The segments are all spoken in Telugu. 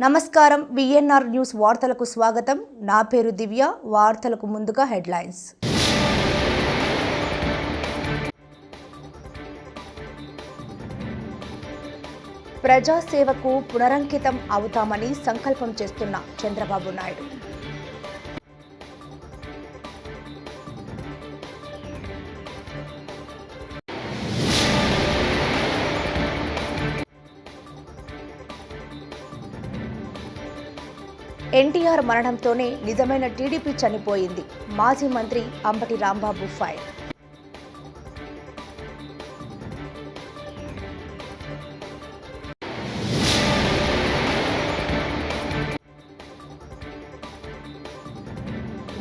నమస్కారం విఎన్ఆర్ న్యూస్ వార్తలకు స్వాగతం. నా పేరు దివ్య. వార్తలకు ముందుగా హెడ్లైన్స్. ప్రజాసేవకు పునరంకితం అవుతామని సంకల్పం చేస్తున్న చంద్రబాబు నాయుడు. ఎన్టీఆర్ మరణంతోనే నిజమైన టీడీపీ చనిపోయింది. మాజీ మంత్రి అంబటి రాంబాబు ఫైర్.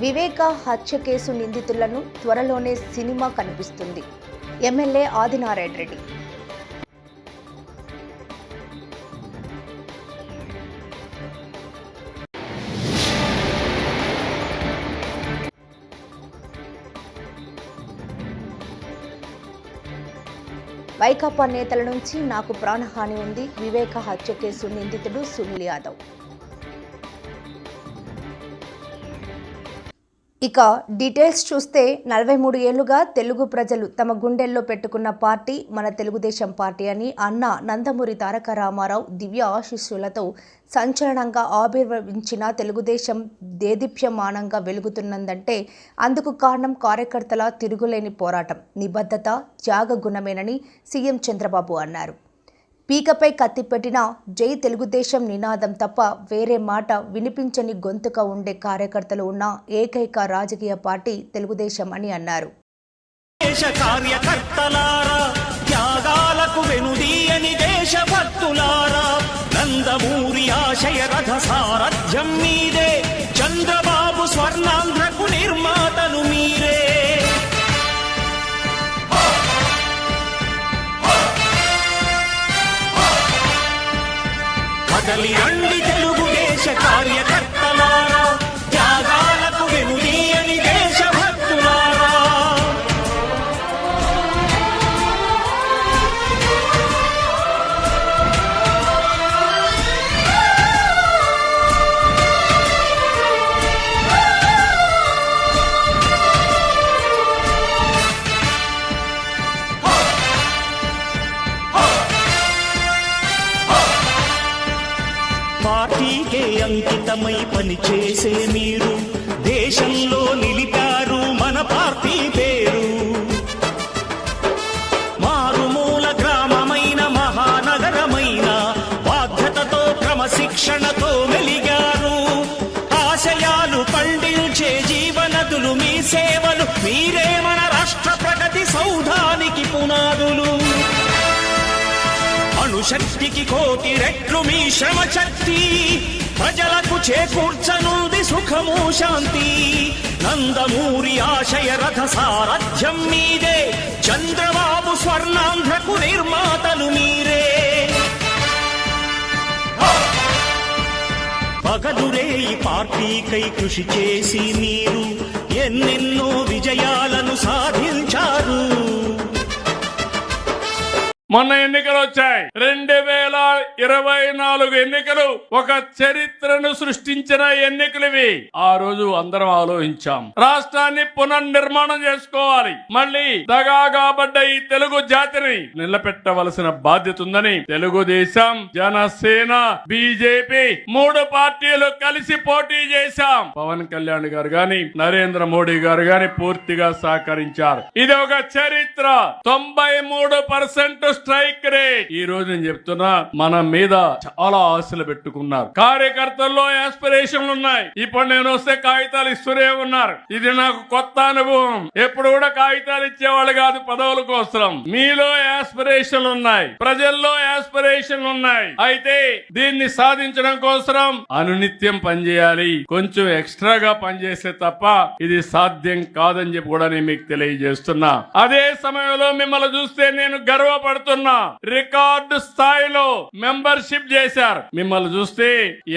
వివేక హత్య కేసు నిందితులను త్వరలోనే సినిమా కనిపిస్తుంది. ఎమ్మెల్యే ఆదినారాయణ రెడ్డి. వైకాపా నేతల నుంచి నాకు ప్రాణహాని ఉంది. వివేక హత్య కేసు నిందితుడు సునీల్ యాదవ్. ఇక డీటెయిల్స్ చూస్తే 43 ఏళ్లుగా తెలుగు ప్రజలు తమ గుండెల్లో పెట్టుకున్న పార్టీ మన తెలుగుదేశం పార్టీ అని అన్న నందమూరి తారక రామారావు దివ్య ఆశీస్సులతో సంచలనంగా ఆవిర్భవించిన తెలుగుదేశం దేదీప్యమానంగా వెలుగుతున్నదంటే అందుకు కారణం కార్యకర్తల తిరుగులేని పోరాటం, నిబద్ధత, త్యాగ గుణమేనని సీఎం చంద్రబాబు అన్నారు. పీకపై కత్తి పెట్టిన జై తెలుగుదేశం నినాదం తప్ప వేరే మాట వినిపించని గొంతుగా ఉండే కార్యకర్తలు ఉన్న ఏకైక రాజకీయ పార్టీ తెలుగుదేశం అని అన్నారు. నందమూరి ఆశయ రథ సారథ్యం మీదే, చంద్రబాబు స్వర్ణాంధ్రకు నిర్మాతలు మీరే. కదలి రండి తెలుగుదేశ కార్యకర్తలారా, త్యాగాలకు వెనుదీయని దేశభక్తులారా. పార్టీకే అంకితమై పనిచేసే మీరు దేశంలో నిలిపారు మన పార్టీ పేరు. మారుమూల గ్రామమైన మహానగరమైన బాధ్యతతో క్రమశిక్షణతో మెలిగారు. ఆశయాలు పండించే జీవనదులు మీ సేవలు, మీరే మన రాష్ట్ర ప్రగతి సౌధానికి పునాదులు. అణుశక్తికి కోటి రెట్లు మీ శ్రమ శక్తి, ప్రజలకు చేకూర్చనుంది సుఖము శాంతి. నందమూరి ఆశయ రథ సారథ్యం మీదే, చంద్రబాబు స్వర్ణాంధ్రకు నిర్మాతలు మీరే. పగలురే ఈ పార్టీకై కృషి చేసి మీరు ఎన్నెన్నో విజయాలను సాధించారు. మొన్న ఎన్నికలు వచ్చాయి. 2024 ఎన్నికలు ఒక చరిత్రను సృష్టించిన ఎన్నికలివి. ఆ రోజు అందరం ఆలోచించాం, రాష్ట్రాన్ని పునర్నిర్మాణం చేసుకోవాలి, మళ్ళీ దగాగాబడ్డ ఈ తెలుగు జాతిని నిలబెట్టవలసిన బాధ్యత ఉందని తెలుగుదేశం, జనసేన, బీజేపీ 3 పార్టీలు కలిసి పోటీ చేశాం. పవన్ కళ్యాణ్ గారు గాని, నరేంద్ర మోడీ గారు గాని పూర్తిగా సహకరించారు. ఇది ఒక చరిత్ర. 93% స్ట్రైక్ రేట్. ఈ రోజు నేను చెప్తున్నా, మన మీద చాలా ఆశలు పెట్టుకున్నారు. కార్యకర్తల్లో యాస్పిరేషన్లు ఉన్నాయి. ఇప్పుడు నేను వస్తే కాగితాలు ఇస్తూనే ఉన్నారు. ఇది నాకు కొత్త అనుభవం. ఎప్పుడు కూడా కాగితాలు ఇచ్చేవాళ్ళు కాదు పదవుల కోసం. మీలో యాస్పిరేషన్లు ఉన్నాయి, ప్రజల్లో యాస్పిరేషన్లు ఉన్నాయి. అయితే దీన్ని సాధించడం కోసం అనునిత్యం పనిచేయాలి. కొంచెం ఎక్స్ట్రాగా పనిచేస్తే తప్ప ఇది సాధ్యం కాదని చెప్పి కూడా నేను మీకు తెలియజేస్తున్నా. అదే సమయంలో మిమ్మల్ని చూస్తే నేను గర్వపడుతున్నా. చెబుతున్నా, రికార్డు స్థాయిలో మెంబర్షిప్ చేశారు. మిమ్మల్ని చూస్తే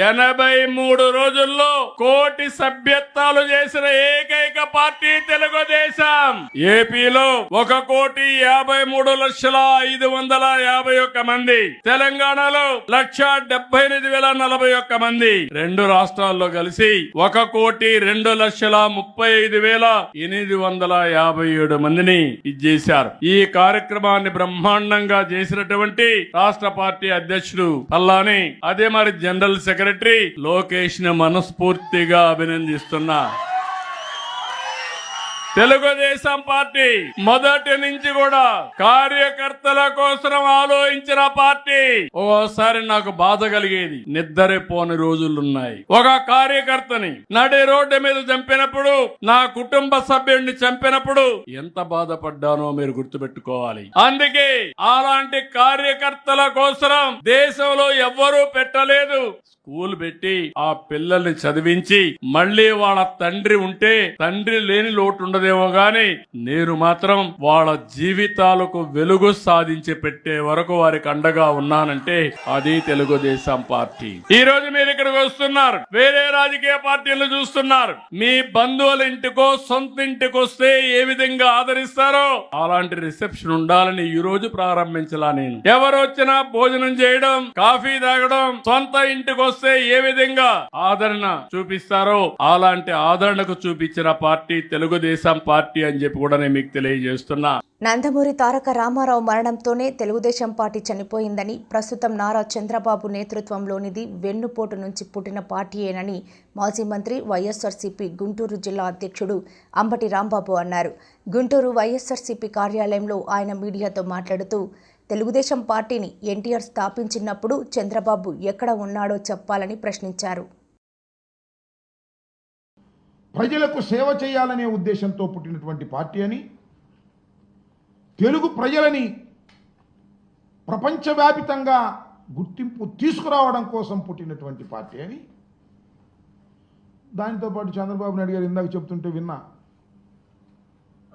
83 రోజుల్లో 1 కోటి సభ్యత్వాలు చేసిన ఏకైక పార్టీ తెలుగుదేశం. ఏపీలో 1,53,551 మంది, తెలంగాణలో 1,78,041 మంది, 2 రాష్ట్రాల్లో కలిసి 1,35,857 మందిని ఇచ్చేశారు. ఈ కార్యక్రమాన్ని బ్రహ్మాండంగా చేసినటువంటి రాష్ట్ర పార్టీ అధ్యక్షుడు పల్లాని, అదే మరి జనరల్ సెక్రటరీ లోకేష్ ని మనస్ఫూర్తిగా అభినందిస్తున్నా. తెలుగుదేశం పార్టీ మొదటి నుంచి కూడా కార్యకర్తల కోసం ఆలోచించిన పార్టీ. ఓసారి నాకు బాధ కలిగేది, నిద్రపోని రోజులున్నాయి. ఒక కార్యకర్తని నడి రోడ్డు మీద చంపినప్పుడు, నా కుటుంబ సభ్యుడిని చంపినప్పుడు ఎంత బాధపడ్డానో మీరు గుర్తుపెట్టుకోవాలి. అందుకే అలాంటి కార్యకర్తల కోసం దేశంలో ఎవ్వరూ పెట్టలేదు. స్కూల్ పెట్టి ఆ పిల్లల్ని చదివించి మళ్ళీ వాళ్ళ తండ్రి ఉంటే తండ్రి లేని లోటు ఉండదేమో గాని నేను మాత్రం వాళ్ళ జీవితాలకు వెలుగు సాధించి పెట్టే వరకు వారికి అండగా ఉన్నానంటే అది తెలుగుదేశం పార్టీ. ఈ రోజు మీరు ఇక్కడికి వస్తున్నారు, వేరే రాజకీయ పార్టీలను చూస్తున్నారు. మీ బంధువుల ఇంటికో సొంత ఇంటికి వస్తే ఏ విధంగా ఆదరిస్తారో అలాంటి రిసెప్షన్ ఉండాలని ఈ రోజు ప్రారంభించలా. నేను ఎవరు వచ్చినా భోజనం చేయడం, కాఫీ తాగడం, సొంత ఇంటికి వస్తే ఏ విధంగా ఆదరణ చూపిస్తారో అలాంటి ఆదరణకు చూపించిన పార్టీ తెలుగుదేశం పార్టీ అని చెప్పి కూడా నేను మీకు తెలియజేస్తున్నా. నందమూరి తారక రామారావు మరణంతోనే తెలుగుదేశం పార్టీ చనిపోయిందని, ప్రస్తుతం నారా చంద్రబాబు నేతృత్వంలోనిది వెన్నుపోటు నుంచి పుట్టిన పార్టీయేనని మాజీ మంత్రి వైఎస్ఆర్సీపీ గుంటూరు జిల్లా అధ్యక్షుడు అంబటి రాంబాబు అన్నారు. గుంటూరు వైఎస్ఆర్సీపీ కార్యాలయంలో ఆయన మీడియాతో మాట్లాడుతూ, తెలుగుదేశం పార్టీని ఎన్టీఆర్ స్థాపించినప్పుడు చంద్రబాబు ఎక్కడ ఉన్నాడో చెప్పాలని ప్రశ్నించారు. ప్రజలకు సేవ చేయాలనే ఉద్దేశంతో పుట్టినటువంటి పార్టీ అని, తెలుగు ప్రజలని ప్రపంచవ్యాపితంగా గుర్తింపు తీసుకురావడం కోసం పుట్టినటువంటి పార్టీ అని, దానితో పాటు చంద్రబాబు నాయుడు గారు ఇందాక చెప్తుంటే విన్నా,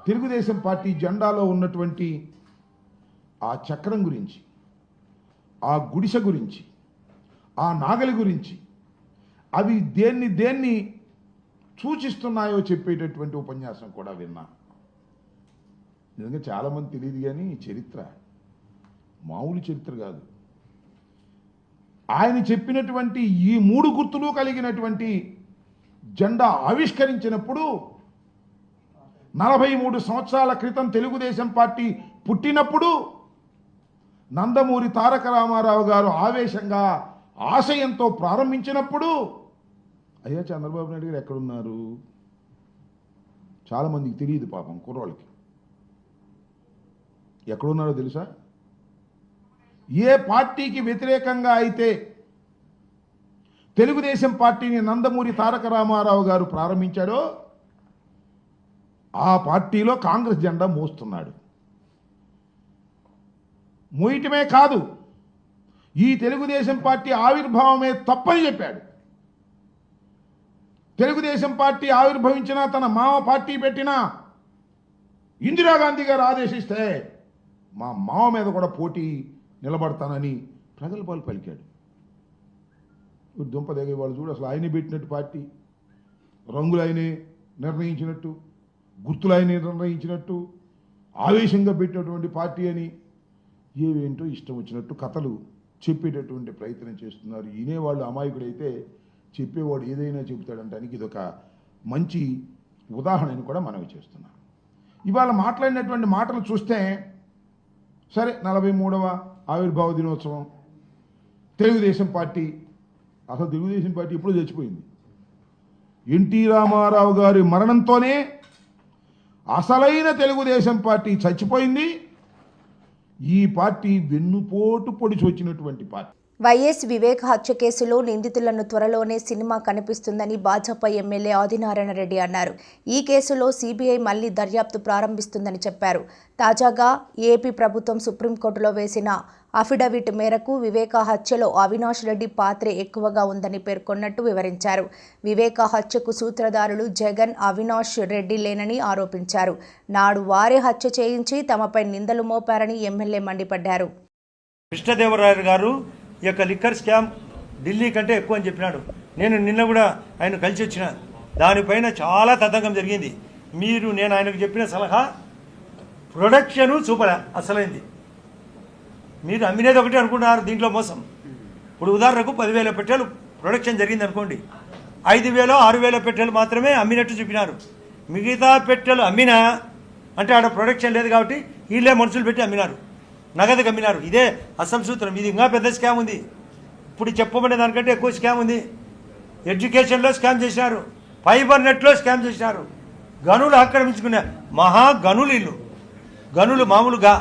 తెలుగుదేశం పార్టీ జెండాలో ఉన్నటువంటి ఆ చక్రం గురించి, ఆ గుడిసె గురించి, ఆ నాగలి గురించి, అవి దేన్ని సూచిస్తున్నాయో చెప్పేటటువంటి ఉపన్యాసం కూడా విన్నా. నిజంగా చాలామంది తెలియదు కానీ చరిత్ర మామూలు చరిత్ర కాదు. ఆయన చెప్పినటువంటి ఈ 3 గుర్తులు కలిగినటువంటి జెండా ఆవిష్కరించినప్పుడు 43 సంవత్సరాల క్రితం తెలుగుదేశం పార్టీ పుట్టినప్పుడు నందమూరి తారక రామారావు గారు ఆవేశంగా ఆశయంతో ప్రారంభించినప్పుడు అయ్యా చంద్రబాబు నాయుడు గారు ఎక్కడున్నారు? చాలామందికి తెలియదు పాపం, కుర్రోళ్ళకి ఎక్కడున్నారో తెలుసా? ఏ పార్టీకి వ్యతిరేకంగా అయితే తెలుగుదేశం పార్టీని నందమూరి తారక రామారావు గారు ప్రారంభించాడో ఆ పార్టీలో కాంగ్రెస్ జెండా మోస్తున్నాడు. మోయటమే కాదు, ఈ తెలుగుదేశం పార్టీ ఆవిర్భావమే తప్పని చెప్పాడు. తెలుగుదేశం పార్టీ ఆవిర్భవించినా, తన మామ పార్టీ పెట్టినా, ఇందిరాగాంధీ గారు ఆదేశిస్తే మా మామ మీద కూడా పోటీ నిలబడతానని ప్రజల పాలు పలికాడు. దుంపదగే వాళ్ళు చూడు, అసలు ఆయనే పెట్టినట్టు పార్టీ, రంగులు ఆయనే నిర్ణయించినట్టు, గుర్తులు ఆయనే నిర్ణయించినట్టు, ఆవేశంగా పెట్టినటువంటి పార్టీ అని ఏవేంటో ఇష్టం వచ్చినట్టు కథలు చెప్పేటటువంటి ప్రయత్నం చేస్తున్నారు. వినేవాళ్ళు అమాయకుడైతే చెప్పేవాడు ఏదైనా చెబుతాడంటానికి ఇదొక మంచి ఉదాహరణని కూడా మనవి చేస్తున్నాం. ఇవాళ మాట్లాడినటువంటి మాటలు చూస్తే సరే 43వ ఆవిర్భావ దినోత్సవం, తెలుగుదేశం పార్టీ, అసలు తెలుగుదేశం పార్టీ ఎప్పుడూ చచ్చిపోయింది. ఎన్టీ రామారావు గారి మరణంతోనే అసలైన తెలుగుదేశం పార్టీ చచ్చిపోయింది. ఈ పార్టీ వెన్నుపోటు పొడిచి వచ్చినటువంటి పార్టీ. వైఎస్ వివేక్ హత్య కేసులో నిందితులను త్వరలోనే సినిమా కనిపిస్తుందని భాజపా ఎమ్మెల్యే ఆదినారాయణ రెడ్డి అన్నారు. ఈ కేసులో సిబిఐ మళ్లీ దర్యాప్తు ప్రారంభిస్తుందని చెప్పారు. తాజాగా ఏపీ ప్రభుత్వం సుప్రీంకోర్టులో వేసిన అఫిడవిట్ మేరకు వివేక హత్యలో అవినాష్ రెడ్డి పాత్రే ఎక్కువగా ఉందని పేర్కొన్నట్టు వివరించారు. వివేక హత్యకు సూత్రధారులు జగన్, అవినాష్ రెడ్డి లేనని ఆరోపించారు. నాడు వారే హత్య చేయించి తమపై నిందలు మోపారని ఎమ్మెల్యే మండిపడ్డారు. కృష్ణదేవరాయలు గారు ఈ యొక్క లిక్కర్ స్కామ్ ఢిల్లీ కంటే ఎక్కువ అని చెప్పినాడు. నేను నిన్న కూడా ఆయన కలిసి వచ్చిన, దానిపైన చాలా తతంగం జరిగింది. నేను ఆయనకు చెప్పిన సలహా ప్రొడక్షను సూపర్ అసలైంది. మీరు అమ్మినేది ఒకటి అనుకుంటున్నారు, దీంట్లో మోసం. ఇప్పుడు ఉదాహరణకు 10,000 పెట్టెలు ప్రొడక్షన్ జరిగింది అనుకోండి, 5,000 6,000 పెట్టెలు మాత్రమే అమ్మినట్టు చెప్పినారు. మిగతా పెట్టెలు అమ్మినా అంటే ఆడ ప్రొడక్షన్ లేదు కాబట్టి వీళ్ళే మనుషులు పెట్టి అమ్మినారు, నగదుకు అమ్మినారు. ఇదే అసలు సూత్రం. ఇది ఇంకా పెద్ద స్కామ్ ఉంది. ఇప్పుడు చెప్పబడే దానికంటే ఎక్కువ స్కామ్ ఉంది. ఎడ్యుకేషన్లో స్కామ్ చేసినారు, ఫైబర్ నెట్లో స్కామ్ చేసినారు, గనులు ఆక్రమించుకునే మహాగనులు ఇల్లు. గనులు మామూలుగా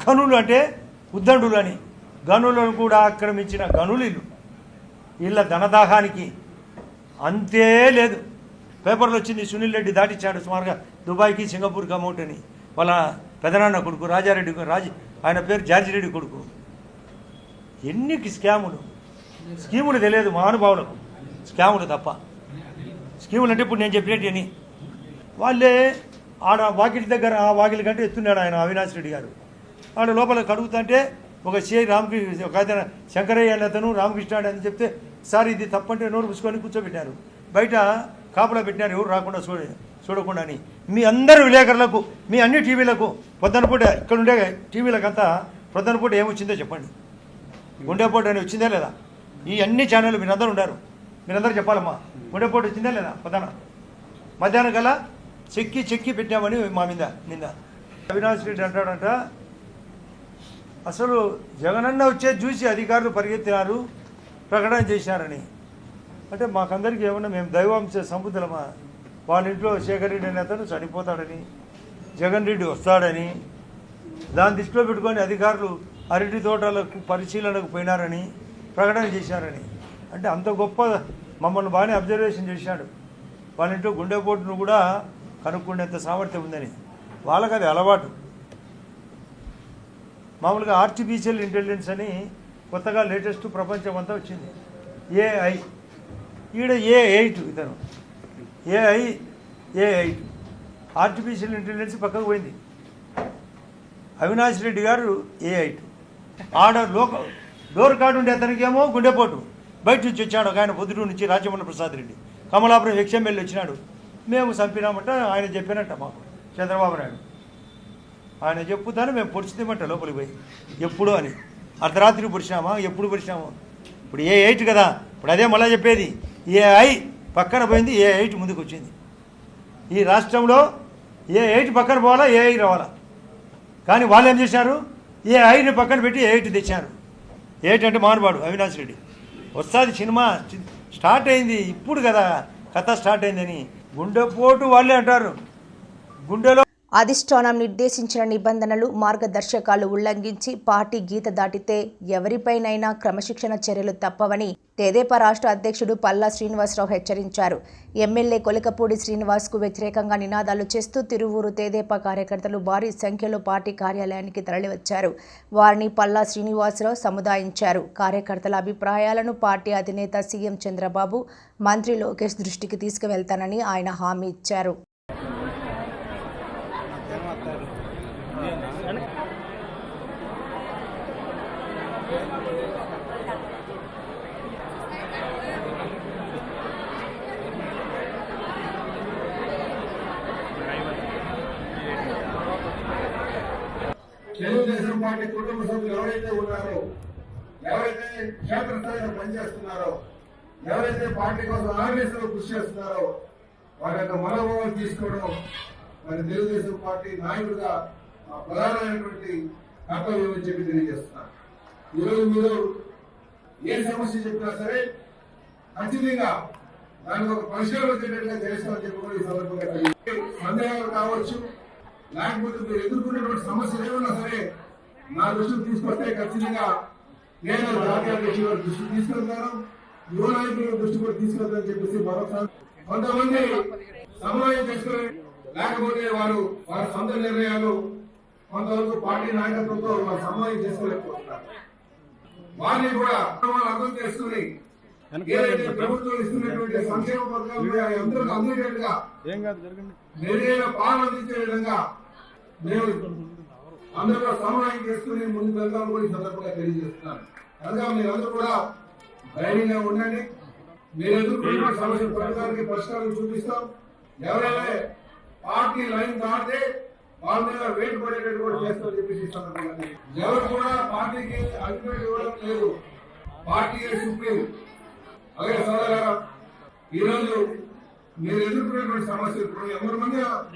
గనులు అంటే ఉద్దండులు అని, గనులను కూడా ఆక్రమించిన గనులు ఇల్లు. వీళ్ళ ధనదాహానికి అంతే లేదు. పేపర్లో వచ్చింది, సునీల్ రెడ్డి దాటిచ్చాడు సుమారుగా దుబాయ్కి సింగపూర్కి అమౌంట్ అని. వాళ్ళ పెదనాన్న కొడుకు రాజారెడ్డి, ఆయన పేరు జార్జి రెడ్డి కొడుకు. ఎన్ని స్కీములు తెలియదు మహానుభావులకు, స్కాములు తప్ప. స్కీములు అంటే ఇప్పుడు నేను చెప్పినట్టు అని వాళ్ళే ఆడ వాకిలి దగ్గర, ఆ వాకిలి కంటే ఎత్తున్నాడు ఆయన అవినాష్ రెడ్డి గారు. ఆడ లోపల కడుగుతుంటే ఒక సిఐ రామకృష్ణ, ఒక అతను శంకరయ్య అనే అతను రామకృష్ణ అని చెప్తే, సార్ ఇది తప్పంటే నోరు పుసుకొని కూర్చోబెట్టారు. బయట కాపలా పెట్టినారు, ఎవరు రాకుండా చూడకుండా అని. మీ అందరు విలేకరులకు, మీ అన్ని టీవీలకు పొద్దునపూట ఇక్కడ ఉండే టీవీలకంతా పొద్దునపూట ఏమొచ్చిందో చెప్పండి. గుండెపోటు అని వచ్చిందా లేదా? ఈ అన్ని ఛానళ్ళు మీరందరూ ఉన్నారు, మీరందరూ చెప్పాలమ్మా. గుండెపోటు వచ్చిందా లేదా? మధ్యాహ్నం కల్లా చెక్కి పెట్టామని మా మీద అవినాష్ రెడ్డి అంటాడంట, అసలు జగనన్న వచ్చే చూసి అధికారులు పరిగెత్తినారు, ప్రకటన చేశారని. అంటే మాకందరికీ ఏమన్నా మేము దైవాంశ సంబుద్ధులమా? వాళ్ళ ఇంట్లో శేఖర్ రెడ్డి అనే అతను చనిపోతాడని, జగన్ రెడ్డి వస్తాడని, దాన్ని దృష్టిలో పెట్టుకొని అధికారులు అరటి తోటలకు పరిశీలనకు పోయినారని ప్రకటన చేశారని. అంటే అంత గొప్ప మమ్మల్ని బాగానే అబ్జర్వేషన్ చేశాడు. వాళ్ళ ఇంట్లో గుండెపోటును కూడా కనుక్కునేంత సామర్థ్యం ఉందని. వాళ్ళకి అది అలవాటు. మామూలుగా ఆర్టిఫిషియల్ ఇంటెలిజెన్స్ అని కొత్తగా లేటెస్ట్ ప్రపంచం అంతా వచ్చింది. ఏఐ, ఈడ A8 ఇతను, A8 ఆర్టిఫిషియల్ ఇంటెలిజెన్స్ పక్కకు పోయింది. అవినాష్ రెడ్డి గారు A8. ఆడ డోర్ కార్డు ఉండే అతనికి ఏమో గుండెపోటు. బయట నుంచి వచ్చాడు ఒక ఆయన, పొద్దుటూరు నుంచి రాజమోహన్ ప్రసాద్ రెడ్డి, కమలాపురం XML వచ్చినాడు. మేము చంపినామంట ఆయన చెప్పినట్ట మాకు, చంద్రబాబు నాయుడు ఆయన చెప్పుతాను మేము పొడిచితేమంట లోపలికి పోయి. ఎప్పుడు అని అర్ధరాత్రి పొడిచినామా? ఎప్పుడు పొడిచినాము? ఇప్పుడు A8 కదా, ఇప్పుడు అదే మళ్ళీ చెప్పేది. AI పక్కన పోయింది, A8 ముందుకు వచ్చింది. ఈ రాష్ట్రంలో A8 పక్కన పోవాలా, AI రావాలా? కానీ వాళ్ళు ఏం చేశారు? AI పక్కన పెట్టి A8 తెచ్చారు. A8 అంటే మానవాడు అవినాష్ రెడ్డి. వస్తుంది సినిమా స్టార్ట్ అయింది ఇప్పుడు కదా, కథ స్టార్ట్ అయిందని. గుండెపోటు వాళ్ళే అంటారు. గుండెలో అధిష్టానం నిర్దేశించిన నిబంధనలు, మార్గదర్శకాలు ఉల్లంఘించి పార్టీ గీత దాటితే ఎవరిపైనైనా క్రమశిక్షణ చర్యలు తప్పవని తెదేపా రాష్ట్ర అధ్యక్షుడు పల్లా శ్రీనివాసరావు హెచ్చరించారు. ఎమ్మెల్యే కొలికపూడి శ్రీనివాస్కు వ్యతిరేకంగా నినాదాలు చేస్తూ తిరువూరు తెదేపా కార్యకర్తలు భారీ సంఖ్యలో పార్టీ కార్యాలయానికి తరలివచ్చారు. వారిని పల్లా శ్రీనివాసరావు సముదాయించారు. కార్యకర్తల అభిప్రాయాలను పార్టీ అధినేత సీఎం చంద్రబాబు, మంత్రి లోకేష్ దృష్టికి తీసుకువెళ్తానని ఆయన హామీ ఇచ్చారు. తెలుగుదేశం పార్టీ కుటుంబ సభ్యులు ఎవరైతే ఉన్నారో, ఎవరైతే క్షేత్రస్థాయిలో పనిచేస్తున్నారో, ఎవరైతే పార్టీ కోసం ఆవేశంలో కృషి చేస్తున్నారో వారి యొక్క మనోభావాలు తీసుకోవడం మరి తెలుగుదేశం పార్టీ నాయకుడిగా ప్రధానమైనటువంటి కర్తవ్యం అని చెప్పి తెలియజేస్తున్నారు. ఈరోజు మీరు ఏ సమస్య చెప్పినా సరే ఖచ్చితంగా దానికి ఒక పరిష్కారం వచ్చేటట్టుగా చేస్తామని చెప్పి కూడా ఈ సందర్భంగా సందేహాలు కావచ్చు, లేకపోతే మీరు ఎదుర్కొనేటువంటి సమస్యలు ఏమన్నా సరే నా దృష్టికి తీసుకొస్తే ఖచ్చితంగా నేను జాతీయ అధ్యక్షుల వారి దృష్టికి తీసుకెళ్తాను, యువ నాయకుల దృష్టి కూడా తీసుకెళ్తానని చెప్పేసి మరొకసారి కొంతమంది సమన్వయం చేసుకుని లేకపోతే వారి సొంత నిర్ణయాలు కొంతవరకు పార్టీ నాయకత్వంతో వారు సమన్వయం చేసుకోలేకపోతున్నారు. వారిని కూడా అర్థం చేసుకుని ఏదైతే ప్రభుత్వం ఇస్తున్నటువంటి సంక్షేమ పథకాలు అందరికీ అందేటట్టుగా మెరుగైన పాలన అందించే విధంగా మేము అందరూ సమన్వయం చేసుకుని ముందుకు వెళ్తామని కూడా ఈ సందర్భంగా తెలియజేస్తున్నాను. కనుక మీరందరూ కూడా ధైర్యంగా ఉండండి. మీరు ఎదుర్కొన్న సమస్యల పరిష్కారానికి పరిష్కారం చూపిస్తాం. ఎవరైనా పార్టీ లైన్ దాటితే వాళ్ళ మీద వేటు పడేటట్టు కూడా చేస్తామని చెప్పేసి ఈ సందర్భంగా ఎవరు కూడా పార్టీకి అగ్రిమెంట్ ఇవ్వడం లేదు. Party supreme. అలాగే సోదరా, ఈరోజు మీరు ఎదుర్కొనేటువంటి సమస్యలు ఇప్పుడు ఎవరి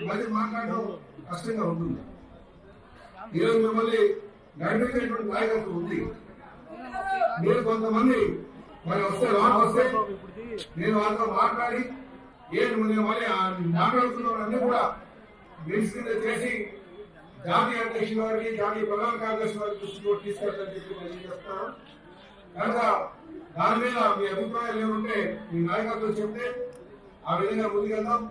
మధ్య మాట్లాడడం కష్టంగా ఉంటుంది. ఈరోజు మిమ్మల్ని నడిపించేటువంటి నాయకత్వం ఉంది. మీరు కొంతమంది మరి వస్తే నేను వాళ్ళతో మాట్లాడి నేను మళ్ళీ మాట్లాడుతున్న వాళ్ళన్నీ కూడా మీటింగ్స్ కింద చేసి జాతీయ అధ్యక్షుల వారికి, జాతీయ ప్రధాన కార్యదర్శి వారికి దృష్టిలో తీసుకెళ్తారని చెప్పి తెలియజేస్తున్నాను. కనుక దాని మీద మీ అభిప్రాయాలు ఏమంటే మీ నాయకత్వం చెప్తే ఆ విధంగా ముందుకెళ్దాం.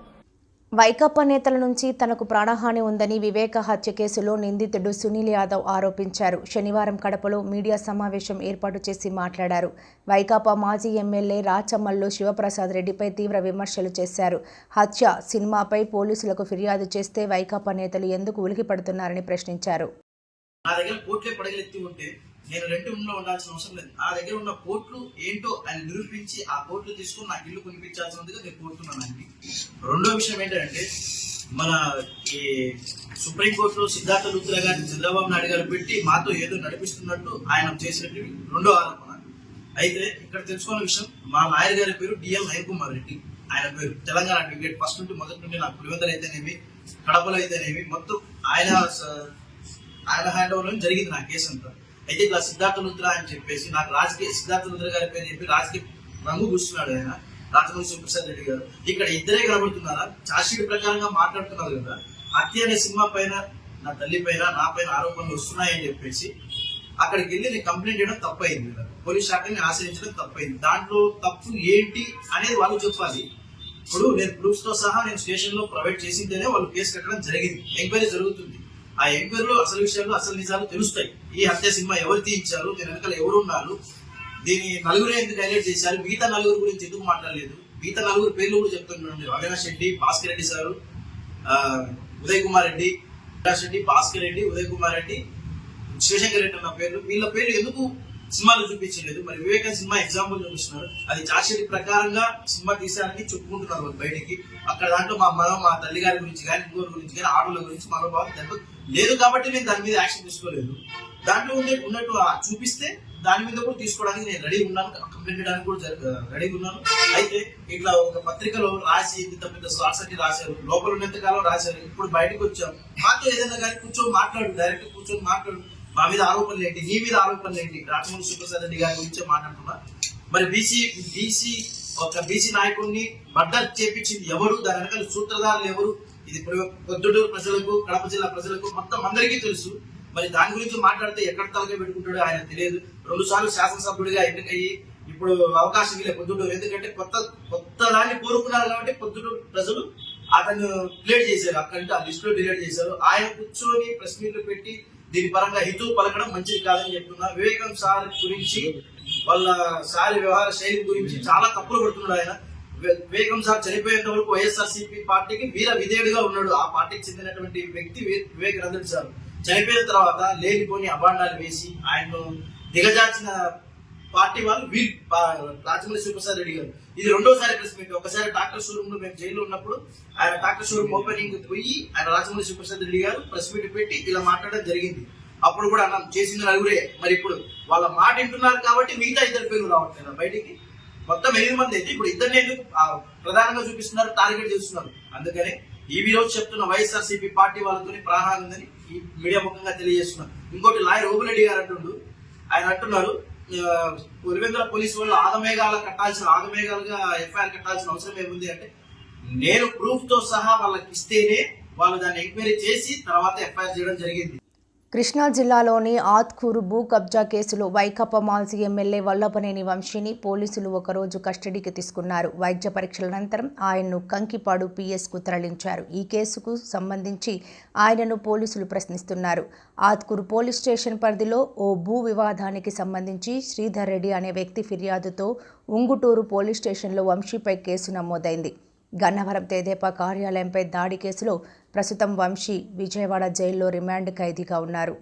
వైకాపా నేతల నుంచి తనకు ప్రాణహాని ఉందని వివేక హత్య కేసులో నిందితుడు సునీల్ యాదవ్ ఆరోపించారు. శనివారం కడపలో మీడియా సమావేశం ఏర్పాటు చేసి మాట్లాడారు. వైకాపా మాజీ ఎమ్మెల్యే రాచమల్లు శివప్రసాద్ రెడ్డిపై తీవ్ర విమర్శలు చేశారు. హత్య సినిమాపై పోలీసులకు ఫిర్యాదు చేస్తే వైకాపా నేతలు ఎందుకు ఉలికిపడుతున్నారని ప్రశ్నించారు. నా దగ్గర కోట్లే పడగలెత్తి ఉంటే నేను రెంట్ రూమ్లో ఉండాల్సిన అవసరం లేదు. నా దగ్గర ఉన్న కోట్లు ఏంటో ఆయన నిరూపించి ఆ కోట్లు తీసుకుని నాకు ఇల్లు కొనిపించాల్సినందుగా నేను కోరుతున్నానండి. రెండో విషయం ఏంటంటే, మన ఈ సుప్రీంకోర్టులో సిద్ధార్థ లూత్రా గారిని చంద్రబాబు నాయుడు గారు పెట్టి మాతో ఏదో నడిపిస్తున్నట్టు ఆయన చేసినట్టు రెండో ఆరోపణ. అయితే ఇక్కడ తెలుసుకున్న విషయం, మా లాయర్ గారి పేరు డిఎల్ హైకుమార్ రెడ్డి. ఆయన పేరు తెలంగాణ అడ్వకేట్. ఫస్ట్ నుండి మొదటి నుండి నాకు పులివెందలు అయితేనేమి, కడపలో అయితేనేమి మొత్తం ఆయన హ్యాండ్ ఓవర్లో జరిగింది నా కేసు అంతా. అయితే ఇట్లా సిద్ధార్థ లూత్రా అని చెప్పేసి నాకు రాజకీయ సిద్ధార్థ లూత్రా గారి పేరు చెప్పి రాజకీయ రంగు కూర్చున్నాడు ఆయన, రాజమౌళి శివప్రసాద్ రెడ్డి గారు. ఇక్కడ ఇద్దరే కనబడుతున్నారా? చార్జ్షీట్ ప్రకారంగా మాట్లాడుతున్నారు కదా. హత్య అనే సినిమా పైన, నా తల్లి పైన, నా పైన ఆరోపణలు వస్తున్నాయని చెప్పేసి అక్కడికి వెళ్ళి నేను కంప్లైంట్ చేయడం తప్పైంది కదా. పోలీస్ శాఖని ఆశ్రయించడం తప్పైంది. దాంట్లో తప్పు ఏంటి అనేది వాళ్ళు చెప్పాలి. ఇప్పుడు నేను ప్రూఫ్స్ తో సహా నేను స్టేషన్ లో ప్రొవైడ్ చేసిందేనే వాళ్ళు కేసు కట్టడం జరిగింది. ఎంక్వైరీ జరుగుతుంది. ఆ ఎంక్వైరీలో అసలు విషయాలు, అసలు నిజాలు తెలుస్తాయి. ఈ హత్య సినిమా ఎవరు తీయించారు, దీని వెనకాల ఎవరు ఉన్నారు, దీని నలుగురు ఎందుకు హైలైట్ చేశారు, మిగతా నలుగురు గురించి ఎందుకు మాట్లాడలేదు, మిగతా నలుగురు పేర్లు కూడా చెప్తున్నాను. అవినాష్ రెడ్డి, భాస్కర్ రెడ్డి సారు, ఉదయ్ కుమార్ రెడ్డి, అవినాష్ రెడ్డి, భాస్కర్ రెడ్డి, ఉదయ్ కుమార్ రెడ్డి, శివశంకర్ రెడ్డి అన్న పేర్లు, వీళ్ళ పేర్లు ఎందుకు సినిమాలో చూపించలేదు? మరి వివేక సినిమా ఎగ్జాంపుల్ చూపిస్తున్నారు. అది చార్జ్షీట్ ప్రకారంగా సినిమా తీసారని చెప్పుకుంటున్నారు వాళ్ళు బయటికి. అక్కడ దాంట్లో మా తల్లి గారి గురించి కానీ, ఇంకోరి గురించి కానీ, ఆటోల గురించి మనోభావం లేదు కాబట్టి నేను దాని మీద యాక్షన్ తీసుకోలేదు. దాంట్లో ఉన్నట్టు చూపిస్తే దాని మీద కూడా తీసుకోవడానికి నేను రెడీ ఉన్నాను, కంప్లైంట్ చేయడానికి కూడా రెడీ ఉన్నాను. అయితే ఇట్లా ఒక పత్రికలో రాసి ఇంత పెద్ద సార్ట్స్ అన్ని రాశారు, లోపల ఉన్నంత కాలం రాశారు. ఇప్పుడు బయటకు వచ్చాం, మాతో ఏదైనా కానీ కూర్చొని మాట్లాడు, డైరెక్ట్ కూర్చొని మాట్లాడు. మా మీద ఆరోపణలు ఏంటి, నీ మీద ఆరోపణలు ఏంటి? రాజమౌళి శివప్రసాద్ రెడ్డి గారి గురించే మాట్లాడుతున్నా. మరి బీసీ నాయకుడిని మర్డర్ చేపించింది ఎవరు, దాని వెనకాల సూత్రధారులు ఎవరు? ఇది పొద్దుటూరు ప్రజలకు, కడప జిల్లా ప్రజలకు మొత్తం అందరికీ తెలుసు. మరి దాని గురించి మాట్లాడితే ఎక్కడ తలగా పెట్టుకుంటాడో ఆయన తెలియదు. 2 సార్లు శాసనసభ్యుడిగా ఎన్నికయ్యి ఇప్పుడు అవకాశం ఇలే పొద్దుటూరు. ఎందుకంటే కొత్త దాన్ని కోరుకున్నారు కాబట్టి పొద్దుటూరు ప్రజలు అతను డిలీట్ చేశారు, అక్కడి ఆ లిస్ట్ లో డిలీట్ చేశారు. ఆయన కూర్చొని ప్రెస్ మీట్లు పెట్టి దీని పరంగా హితూ పలకడం మంచిది కాదని చెప్తున్నా. వివేకం సార్ గురించి, వాళ్ళ సార్ వ్యవహార శైలి గురించి చాలా తప్పులు పడుతున్నాడు ఆయన. వివేకం సార్ చనిపోయేంత వరకు వైఎస్ఆర్సీపీ పార్టీకి వీర విధేయుడిగా ఉన్నాడు. ఆ పార్టీకి చెందినటువంటి వ్యక్తి వివేకానంద సార్. చనిపోయిన తర్వాత లేనిపోని అభాండాలు వేసి ఆయన్ను దిగజార్చిన పార్టీ వాళ్ళు రాజమౌళి శివప్రసాద్ రెడ్డి గారు. ఇది రెండోసారి ప్రెస్ మీట్. ఒకసారి డాక్టర్ షోరూమ్ లో మేము జైల్లో ఉన్నప్పుడు ఆయన డాక్టర్ షోరూమ్ ఓపెనింగ్ పోయి ఆయన రాజమౌళి శివప్రసాద్ రెడ్డి గారు ప్రెస్ మీట్ పెట్టి ఇలా మాట్లాడడం జరిగింది. అప్పుడు కూడా అన్నాం చేసింది నలుగురే. మరి ఇప్పుడు వాళ్ళ మాట వింటున్నారు కాబట్టి మిగతా 2 పేర్లు రావట్లేదు బయటికి. మొత్తం 8 మంది అయితే ఇప్పుడు 2 ఎందుకు ప్రధానంగా చూపిస్తున్నారు, టార్గెట్ చేస్తున్నారు. అందుకని ఈ రోజు చెప్తున్న వైఎస్ఆర్సీపీ పార్టీ వాళ్ళతో ప్రాణాలు ఉందని ఈ మీడియా ముఖంగా తెలియజేస్తున్నారు. ఇంకోటి లాయర్ ఓబులెడ్డి గారు ఆయన అంటున్నారు పులివెందుల పోలీసు వాళ్ళు ఆగమేఘాలుగా ఎఫ్ఐఆర్ కట్టాల్సిన అవసరం ఏముంది అంటే, నేను ప్రూఫ్ తో సహా వాళ్ళకి ఇస్తేనే వాళ్ళు దాన్ని ఎంక్వైరీ చేసి తర్వాత ఎఫ్ఐఆర్ చేయడం జరిగింది. కృష్ణా జిల్లాలోని ఆత్కూరు భూ కబ్జా కేసులో వైకాపా మాజీ ఎమ్మెల్యే వల్లభనేని వంశీని పోలీసులు ఒకరోజు కస్టడీకి తీసుకున్నారు. వైద్య పరీక్షల అనంతరం ఆయన్ను కంకిపాడు పిఎస్కు తరలించారు. ఈ కేసుకు సంబంధించి ఆయనను పోలీసులు ప్రశ్నిస్తున్నారు. ఆత్కూరు పోలీస్ స్టేషన్ పరిధిలో ఓ భూ వివాదానికి సంబంధించి శ్రీధర్ రెడ్డి అనే వ్యక్తి ఫిర్యాదుతో ఉంగుటూరు పోలీస్ స్టేషన్లో వంశీపై కేసు నమోదైంది. గన్నవరం తెదేపా కార్యాలయంపై దాడి కేసులో ప్రస్తుతం వంశీ విజయవాడ జైల్లో రిమాండ్ ఖైదీగా ఉన్నారు.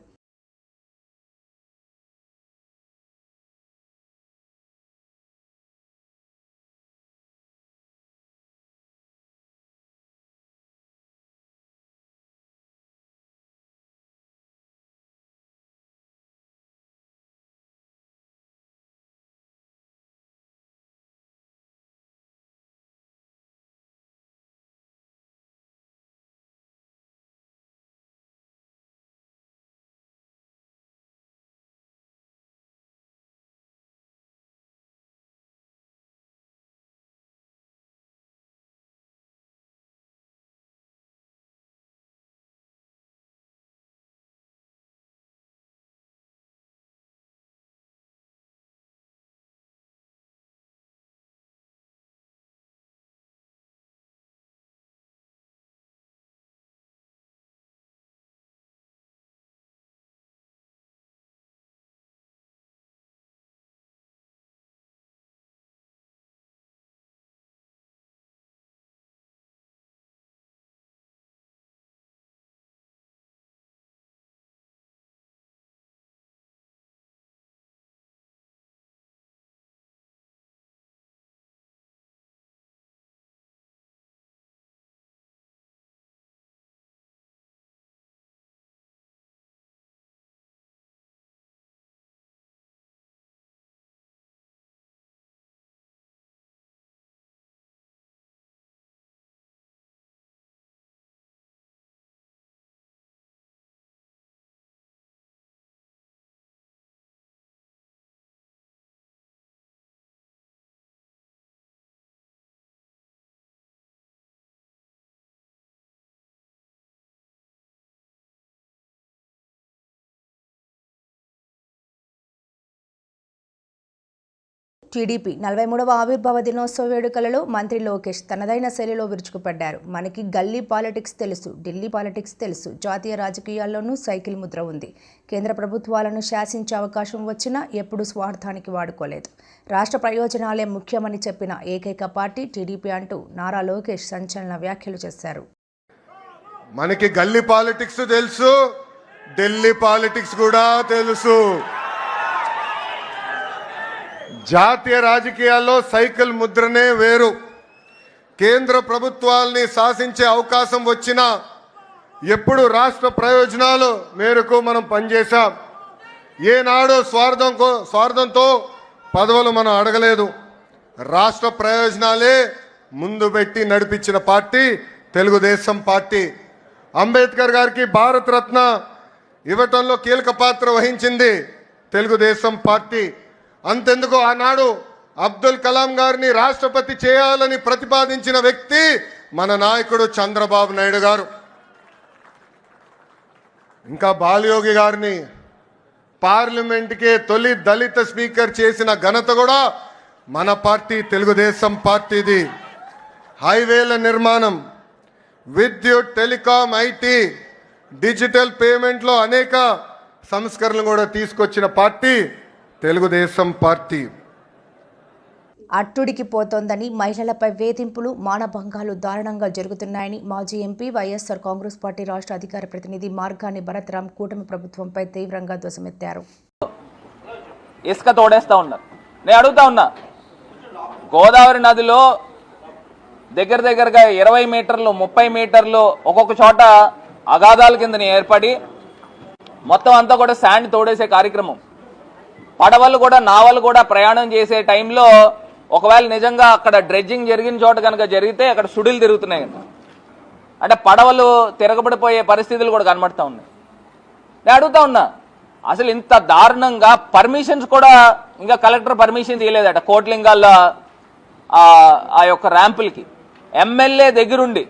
టీడీపీ 43వ ఆవిర్భావ దినోత్సవ వేడుకలలో మంత్రి లోకేష్ తనదైన శైలిలో విరుచుకుపడ్డారు. మనకి గల్లీ పాలిటిక్స్ తెలుసు, ఢిల్లీ పాలిటిక్స్ తెలుసు, జాతీయ రాజకీయాల్లోనూ సైకిల్ ముద్ర ఉంది. కేంద్ర ప్రభుత్వాలను శాసించే అవకాశం వచ్చినా ఎప్పుడూ స్వార్థానికి వాడుకోలేదు. రాష్ట్ర ప్రయోజనాలే ముఖ్యమని చెప్పిన ఏకైక పార్టీ టీడీపీ అంటూ నారా లోకేష్ సంచలన వ్యాఖ్యలు చేశారు. మనకి గల్లీ పాలిటిక్స్ తెలుసు, ఢిల్లీ పాలిటిక్స్ కూడా తెలుసు. జాతీయ రాజకీయాల్లో సైకిల్ ముద్రనే వేరు. కేంద్ర ప్రభుత్వాల్ని శాసించే అవకాశం వచ్చినా ఎప్పుడు రాష్ట్ర ప్రయోజనాల మేరకు మనం పనిచేశాం. ఏనాడు స్వార్థంతో పదవులు మనం అడగలేదు. రాష్ట్ర ప్రయోజనాలే ముందు పెట్టి నడిపించిన పార్టీ తెలుగుదేశం పార్టీ. అంబేద్కర్ గారికి భారతరత్న ఇవ్వటంలో కీలక పాత్ర వహించింది తెలుగుదేశం పార్టీ. అంతెందుకు ఆనాడు అబ్దుల్ కలాం గారిని రాష్ట్రపతి చేయాలని ప్రతిపాదించిన వ్యక్తి మన నాయకుడు చంద్రబాబు నాయుడు గారు. ఇంకా బాలయోగి గారిని పార్లమెంట్కే తొలి దళిత స్పీకర్ చేసిన ఘనత కూడా మన పార్టీ తెలుగుదేశం పార్టీది. హైవేల నిర్మాణం, విద్యుత్, టెలికాం, ఐటీ, డిజిటల్ పేమెంట్లో అనేక సంస్కరణలు కూడా తీసుకొచ్చిన పార్టీ తెలుగుదేశం పార్టీ. అట్టుడికి పోతోందని, మహిళలపై వేధింపులు, మానభంగాలు దారుణంగా జరుగుతున్నాయని మాజీ ఎంపీ వైఎస్ఆర్ కాంగ్రెస్ పార్టీ రాష్ట్ర అధికార ప్రతినిధి మార్గాని భరత్రామ్ కూటమి ప్రభుత్వంపై తీవ్రంగా ధ్వజమెత్తారు. ఇసుక తోడేస్తా ఉన్నారు. నేను అడుగుతా ఉన్నా, గోదావరి నదిలో దగ్గరగా 20 మీటర్లు 30 మీటర్లు ఒక్కొక్క చోట అగాధాల కింద ఏర్పడి మొత్తం అంతా కూడా శాండ్ తోడేసే కార్యక్రమం. పడవలు కూడా, నావలు కూడా ప్రయాణం చేసే టైంలో ఒకవేళ నిజంగా అక్కడ డ్రెడ్జింగ్ జరిగిన చోట కనుక జరిగితే అక్కడ సుడిలు తిరుగుతున్నాయి. అంటే పడవలు తిరగబడిపోయే పరిస్థితులు కూడా కనబడతా ఉన్నాయి. నేను అడుగుతా ఉన్నా, అసలు ఇంత దారుణంగా పర్మిషన్స్ కూడా ఇంకా కలెక్టర్ పర్మిషన్ తీయలేదట కోట్లింగాల్లో ఆ యొక్క ర్యాంపులకి. ఎమ్మెల్యే దగ్గరుండి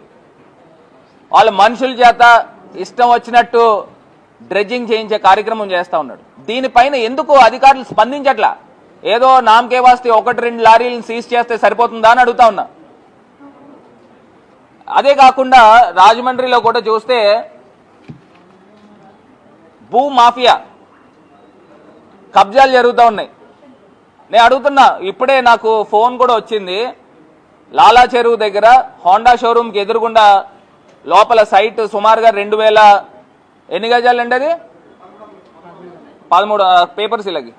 వాళ్ళ మనుషుల చేత ఇష్టం వచ్చినట్టు డ్రెడ్జింగ్ చేయించే కార్యక్రమం చేస్తూ ఉన్నాడు. దీనిపైన ఎందుకు అధికారులు స్పందించట్లా? ఏదో నామకే వాస్తే 1-2 లారీలను సీజ్ చేస్తే సరిపోతుందా అని అడుగుతా ఉన్నా. అదే కాకుండా రాజమండ్రిలో కూడా చూస్తే భూ మాఫియా కబ్జాలు జరుగుతూ ఉన్నాయి. నేను అడుగుతున్నా, ఇప్పుడే నాకు ఫోన్ కూడా వచ్చింది. లాలా చెరువు దగ్గర హోండా షోరూమ్కి ఎదురుగుండా లోపల సైట్ సుమారుగా 2000 ఎన్ని గజాలండి? అది 13 పేపర్స్ ఇలాగి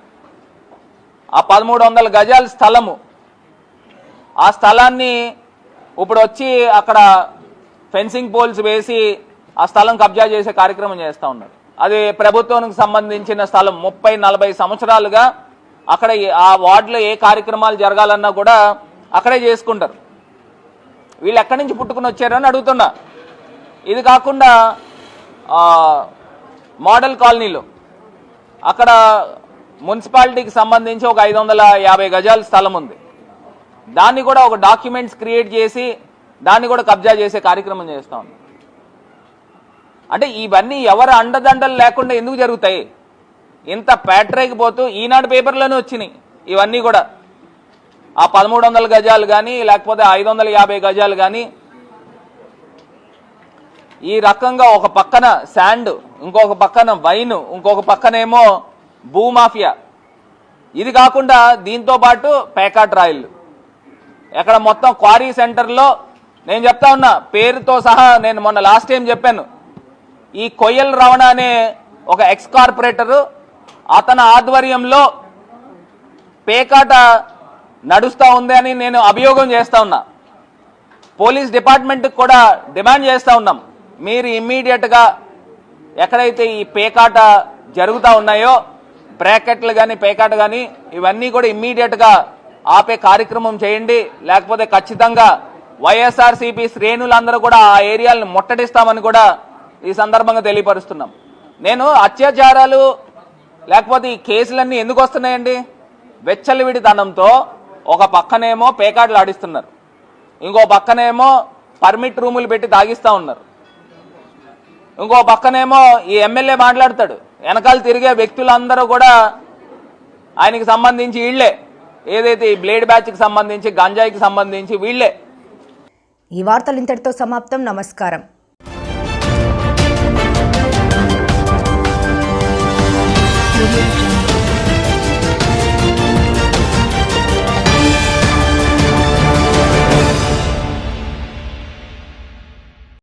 ఆ 1300 గజాల స్థలము. ఆ స్థలాన్ని ఇప్పుడు వచ్చి అక్కడ ఫెన్సింగ్ పోల్స్ వేసి ఆ స్థలం కబ్జా చేసే కార్యక్రమం చేస్తూ ఉన్నారు. అది ప్రభుత్వానికి సంబంధించిన స్థలం. 30-40 సంవత్సరాలుగా అక్కడ ఆ వార్డులో ఏ కార్యక్రమాలు జరగాలన్నా కూడా అక్కడే చేసుకుంటారు. వీళ్ళు ఎక్కడి నుంచి పుట్టుకుని వచ్చారని అడుగుతున్నా. ఇది కాకుండా మోడల్ కాలనీలో అక్కడ మున్సిపాలిటీకి సంబంధించి ఒక 550 గజాల స్థలం ఉంది. దాన్ని కూడా ఒక డాక్యుమెంట్స్ క్రియేట్ చేసి దాన్ని కూడా కబ్జా చేసే కార్యక్రమం చేస్తా ఉంది. అంటే ఇవన్నీ ఎవరు అండదండలు లేకుండా ఎందుకు జరుగుతాయి? ఇంత ప్యాట్రేకి పోతూ ఈనాడు పేపర్లోనే వచ్చినాయి ఇవన్నీ కూడా. ఆ 1300 గజాలు కానీ లేకపోతే 550 గజాలు కానీ ఈ రకంగా ఒక పక్కన శాండ్, ఇంకొక పక్కన వైన్, ఇంకొక పక్కనేమో భూమాఫియా. ఇది కాకుండా దీంతో పాటు పేకాట్ రాయిలు. ఎక్కడ మొత్తం క్వారీ సెంటర్లో నేను చెప్తా ఉన్నా పేరుతో సహా. నేను మొన్న లాస్ట్ టైం చెప్పాను, ఈ కొయ్యల్ రమణ అనే ఒక ఎక్స్ కార్పొరేటరు అతని ఆధ్వర్యంలో పేకాట నడుస్తూ ఉంది అని నేను అభియోగం చేస్తా ఉన్నా. పోలీస్ డిపార్ట్మెంట్కి కూడా డిమాండ్ చేస్తూ ఉన్నాం, మీరు ఇమ్మీడియట్గా ఎక్కడైతే ఈ పేకాట జరుగుతూ ఉన్నాయో బ్రాకెట్లు కానీ పేకాట కానీ ఇవన్నీ కూడా ఇమ్మీడియట్గా ఆపే కార్యక్రమం చేయండి. లేకపోతే ఖచ్చితంగా వైఎస్ఆర్సీపీ శ్రేణులందరూ కూడా ఆ ఏరియాలను ముట్టడిస్తామని కూడా ఈ సందర్భంగా తెలియపరుస్తున్నాం. నేను అత్యాచారాలు లేకపోతే ఈ కేసులన్నీ ఎందుకు వస్తున్నాయండి? వెచ్చలివిడితనంతో ఒక పక్కనేమో పేకాటలు ఆడిస్తున్నారు, ఇంకో పక్కనేమో పర్మిట్ రూములు పెట్టి తాగిస్తూ ఉన్నారు, ఇంకో పక్కనేమో ఈ ఎమ్మెల్యే మాట్లాడతాడు, వెనకాల తిరిగే వ్యక్తులందరూ కూడా ఆయనకి సంబంధించి వీళ్లే. ఏదైతే ఈ బ్లేడ్ బ్యాచ్కి సంబంధించి గంజాయికి సంబంధించి వీళ్లే. ఈ వార్తలు ఇంతటితో సమాప్తం. నమస్కారం.